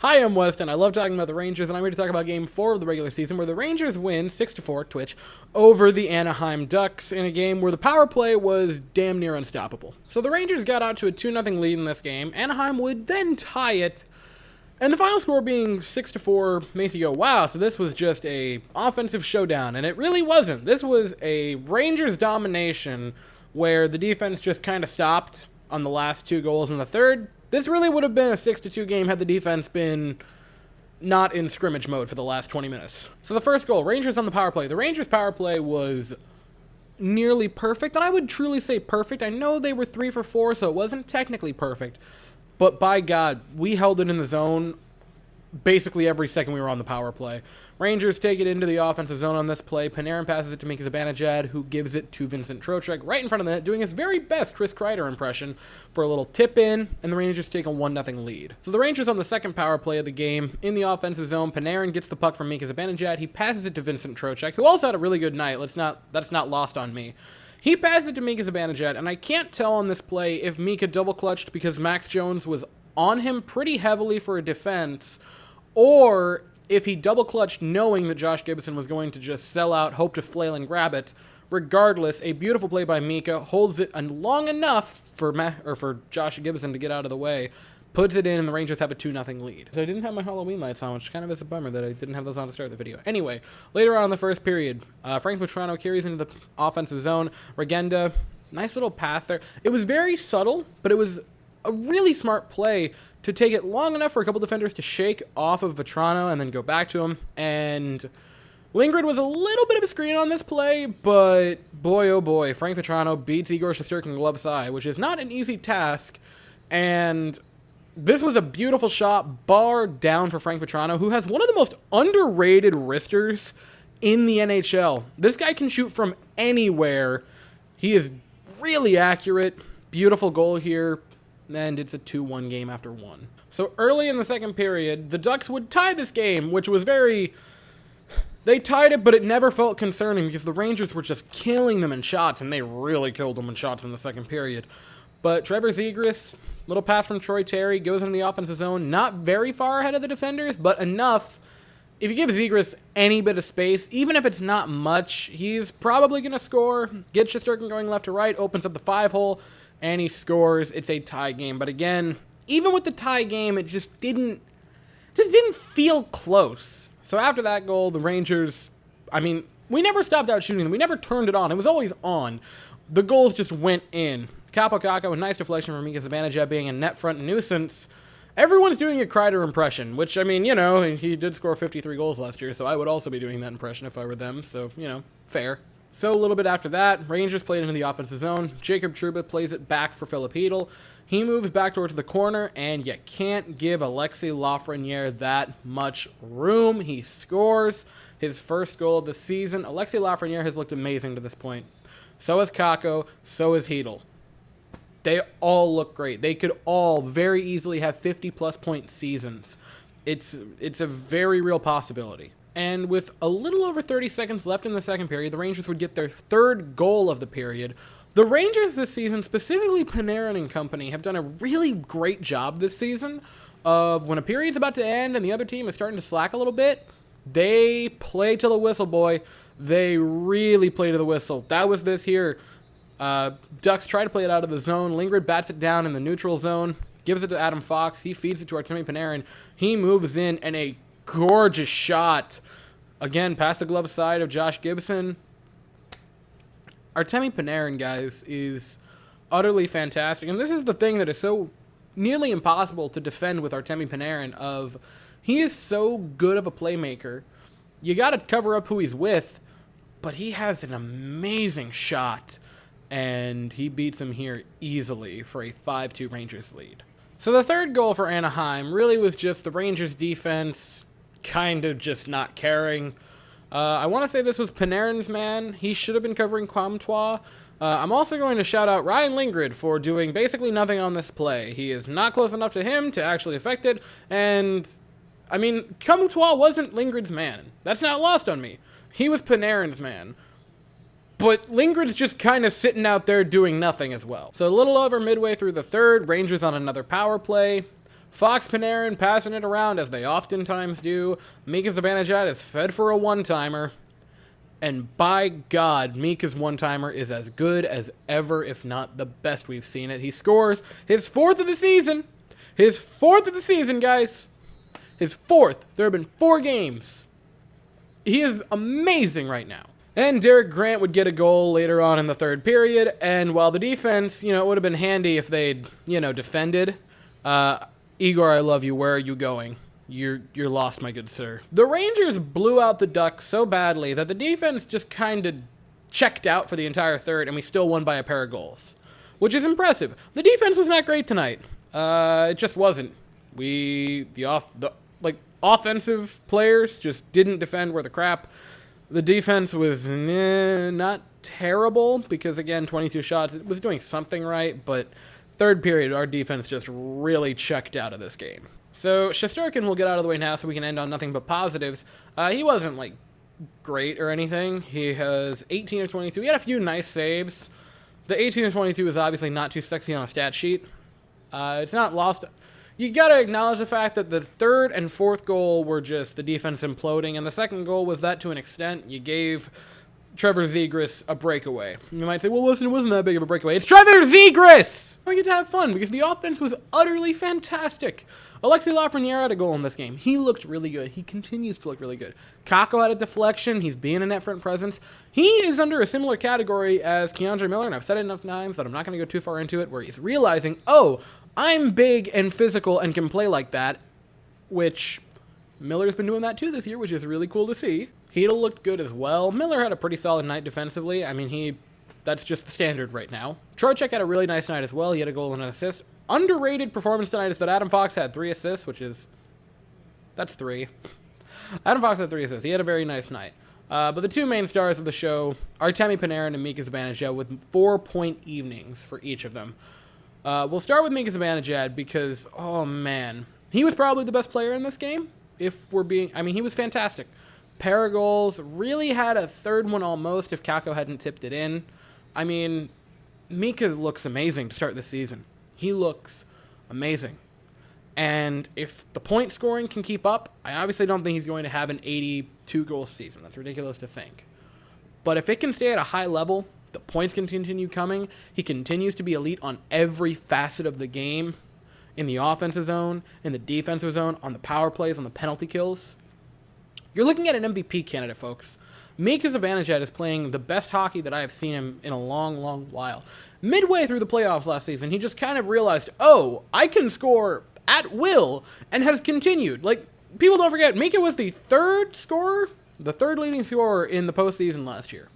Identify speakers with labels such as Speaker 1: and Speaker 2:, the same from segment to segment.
Speaker 1: Hi, I'm Weston. I love talking about the Rangers, and I'm here to talk about Game 4 of the regular season, where the Rangers win 6-4, Twitch, over the Anaheim Ducks in a game where the power play was damn near unstoppable. So the Rangers got out to a 2-0 lead in this game. Anaheim would then tie it, and the final score being 6-4 makes you go, wow, so this was just a offensive showdown, and it really wasn't. This was a Rangers domination where the defense just kind of stopped on the last two goals in the third. This really would have been a 6-2 game had the defense been not in scrimmage mode for the last 20 minutes. So the first goal, Rangers on the power play. The Rangers power play was nearly perfect, and I would truly say perfect. I know they were 3 for 4, so it wasn't technically perfect, but by God, we held it in the zone basically every second we were on the power play. Rangers take it into the offensive zone on this play. Panarin passes it to Mika Zibanejad, who gives it to Vincent Trocheck right in front of the net, doing his very best Chris Kreider impression for a little tip-in, and the Rangers take a 1-0 lead. So the Rangers on the second power play of the game, in the offensive zone, Panarin gets the puck from Mika Zibanejad. He passes it to Vincent Trocheck, who also had a really good night. That's not lost on me. He passes it to Mika Zibanejad, and I can't tell on this play if Mika double-clutched because Max Jones was on him pretty heavily for a defense, or if he double-clutched knowing that Josh Gibson was going to just sell out, hope to flail and grab it. Regardless, a beautiful play by Mika, holds it long enough for Josh Gibson to get out of the way, puts it in, and the Rangers have a 2-0 lead. So I didn't have my Halloween lights on, which kind of is a bummer that I didn't have those on to start the video. Anyway, later on in the first period, Frank Vatrano carries into the offensive zone. Regenda, nice little pass there. It was very subtle, but it was a really smart play to take it long enough for a couple defenders to shake off of Vatrano and then go back to him. And Lindgren was a little bit of a screen on this play, but boy, oh boy, Frank Vatrano beats Igor Shesterkin glove side, which is not an easy task. And this was a beautiful shot, bar down for Frank Vatrano, who has one of the most underrated wristers in the NHL. This guy can shoot from anywhere. He is really accurate. Beautiful goal here. And it's a 2-1 game after one. So early in the second period, the Ducks would tie this game, which was they tied it, but it never felt concerning because the Rangers were just killing them in shots, and they really killed them in shots in the second period. But Trevor Zegras, little pass from Troy Terry, goes into the offensive zone, not very far ahead of the defenders, but enough. If you give Zegras any bit of space, even if it's not much, he's probably going to score. Get Shesterkin going left to right, opens up the 5-hole, and he scores. It's a tie game. But again, even with the tie game, it just didn't feel close. So after that goal, the Rangers, we never stopped out shooting them. We never turned it on. It was always on. The goals just went in. Capo Caco, a nice deflection from Mika Zibanejad being a net front nuisance. Everyone's doing a Kreider impression, which, he did score 53 goals last year, so I would also be doing that impression if I were them. So, fair. So a little bit after that, Rangers played into the offensive zone. Jacob Trouba plays it back for Filip Chytil. He moves back towards the corner, and you can't give Alexis Lafreniere that much room. He scores his first goal of the season. Alexis Lafreniere has looked amazing to this point. So has Kakko, so has Chytil. They all look great. They could all very easily have 50-plus point seasons. It's a very real possibility. And with a little over 30 seconds left in the second period, the Rangers would get their third goal of the period. The Rangers this season, specifically Panarin and company, have done a really great job this season of when a period's about to end and the other team is starting to slack a little bit, they play to the whistle, boy. They really play to the whistle. That was this here. Ducks try to play it out of the zone. Lindgren bats it down in the neutral zone, gives it to Adam Fox. He feeds it to Artemi Panarin. He moves in, and a gorgeous shot. Again, past the glove side of Josh Gibson. Artemi Panarin, guys, is utterly fantastic. And this is the thing that is so nearly impossible to defend with Artemi Panarin. He is so good of a playmaker. You got to cover up who he's with, but he has an amazing shot. And he beats him here easily for a 5-2 Rangers lead. So the third goal for Anaheim really was just the Rangers defense kind of just not caring. I want to say this was Panarin's man. He should have been covering Comtois. I'm also going to shout out Ryan Lindgren for doing basically nothing on this play. He is not close enough to him to actually affect it. And, Comtois wasn't Lindgren's man. That's not lost on me. He was Panarin's man. But Lindgren's just kind of sitting out there doing nothing as well. So a little over midway through the third, Rangers on another power play. Fox Panarin passing it around as they oftentimes do. Mika Zibanejad is fed for a one-timer. And by God, Mika's one-timer is as good as ever, if not the best we've seen it. He scores his 4th of the season. His 4th of the season, guys. His 4th. There have been 4 games. He is amazing right now. And Derek Grant would get a goal later on in the 3rd period. And while the defense, it would have been handy if they'd, defended. Igor, I love you. Where are you going? You're lost, my good sir. The Rangers blew out the Ducks so badly that the defense just kind of checked out for the entire 3rd, and we still won by a pair of goals, which is impressive. The defense was not great tonight. It just wasn't. Offensive players just didn't defend worth a crap. The defense was not terrible because, again, 22 shots. It was doing something right, but 3rd period, our defense just really checked out of this game. So Shesterkin will get out of the way now so we can end on nothing but positives. He wasn't, great or anything. He has 18 of 22. He had a few nice saves. The 18 of 22 is obviously not too sexy on a stat sheet. It's not lost. You got to acknowledge the fact that the 3rd and 4th goal were just the defense imploding, and the 2nd goal was that to an extent. You gave Trevor Zegras a breakaway. You might say, well, listen, it wasn't that big of a breakaway. It's Trevor Zegras! We get to have fun because the offense was utterly fantastic. Alexei Lafreniere had a goal in this game. He looked really good. He continues to look really good. Kakko had a deflection. He's being a net front presence. He is under a similar category as Keandre Miller, and I've said it enough times that I'm not going to go too far into it, where he's realizing, oh, I'm big and physical and can play like that, which Miller's been doing that too this year, which is really cool to see. Hedl looked good as well. Miller had a pretty solid night defensively. I mean, that's just the standard right now. Trocheck had a really nice night as well. He had a goal and an assist. Underrated performance tonight is that Adam Fox had 3 assists, that's 3. Adam Fox had 3 assists. He had a very nice night. But the 2 main stars of the show are Artemi Panarin and Mika Zibanejad with 4-point evenings for each of them. We'll start with Mika Zibanejad because, oh man, he was probably the best player in this game. He was fantastic. Pair of goals, really had a 3rd one almost if Kakko hadn't tipped it in. I mean, Mika looks amazing to start this season. He looks amazing. And if the point scoring can keep up, I obviously don't think he's going to have an 82-goal season. That's ridiculous to think. But if it can stay at a high level, the points can continue coming. He continues to be elite on every facet of the game, in the offensive zone, in the defensive zone, on the power plays, on the penalty kills. You're looking at an MVP candidate, folks. Mika Zibanejad is playing the best hockey that I have seen him in a long, long while. Midway through the playoffs last season, he just kind of realized, oh, I can score at will, and has continued. People don't forget, Mika was the 3rd leading scorer in the postseason last year.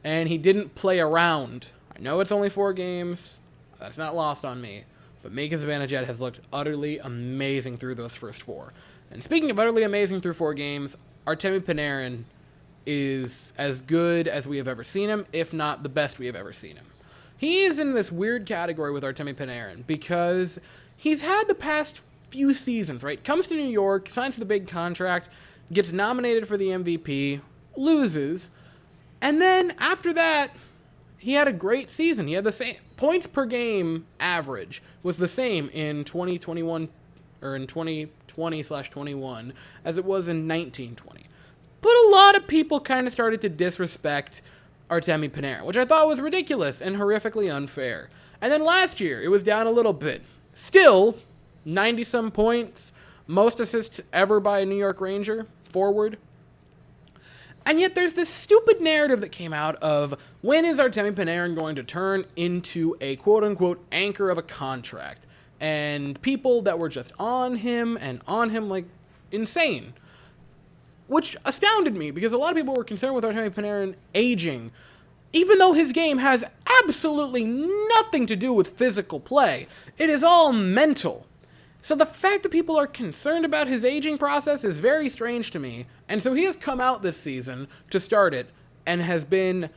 Speaker 1: And he didn't play around. I know it's only 4 games. That's not lost on me. But Mika Zibanejad has looked utterly amazing through those first 4. And speaking of utterly amazing through 4 games, Artemi Panarin is as good as we have ever seen him, if not the best we have ever seen him. He is in this weird category with Artemi Panarin because he's had the past few seasons, right? Comes to New York, signs the big contract, gets nominated for the MVP, loses, and then after that, he had a great season. He had the same points per game average was the same in 2021 or in 2020/21 as it was in 1920. But a lot of people kind of started to disrespect Artemi Panarin, which I thought was ridiculous and horrifically unfair. And then last year, it was down a little bit. Still, 90-some points, most assists ever by a New York Ranger, forward. And yet there's this stupid narrative that came out of when is Artemi Panarin going to turn into a quote-unquote anchor of a contract? And people that were just on him like insane. Which astounded me because a lot of people were concerned with Artemi Panarin aging, even though his game has absolutely nothing to do with physical play. It is all mental. So the fact that people are concerned about his aging process is very strange to me. And so he has come out this season to start it and has been,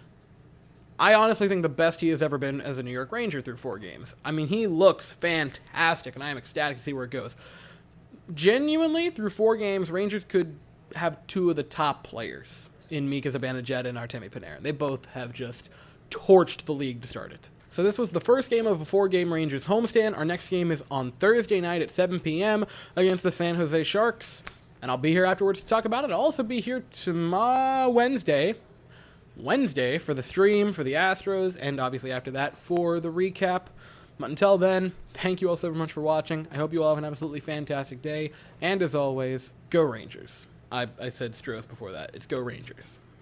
Speaker 1: I honestly think, the best he has ever been as a New York Ranger through 4 games. I mean, he looks fantastic, and I am ecstatic to see where it goes. Genuinely, through 4 games, Rangers could have 2 of the top players in Mika Zibanejad and Artemi Panarin. They both have just torched the league to start it. So this was the first game of a 4-game Rangers homestand. Our next game is on Thursday night at 7 p.m. against the San Jose Sharks. And I'll be here afterwards to talk about it. I'll also be here tomorrow, Wednesday for the stream, for the Astros, and obviously after that for the recap. But until then, thank you all so much for watching. I hope you all have an absolutely fantastic day. And as always, go Rangers. I said Stros before that. It's go Rangers.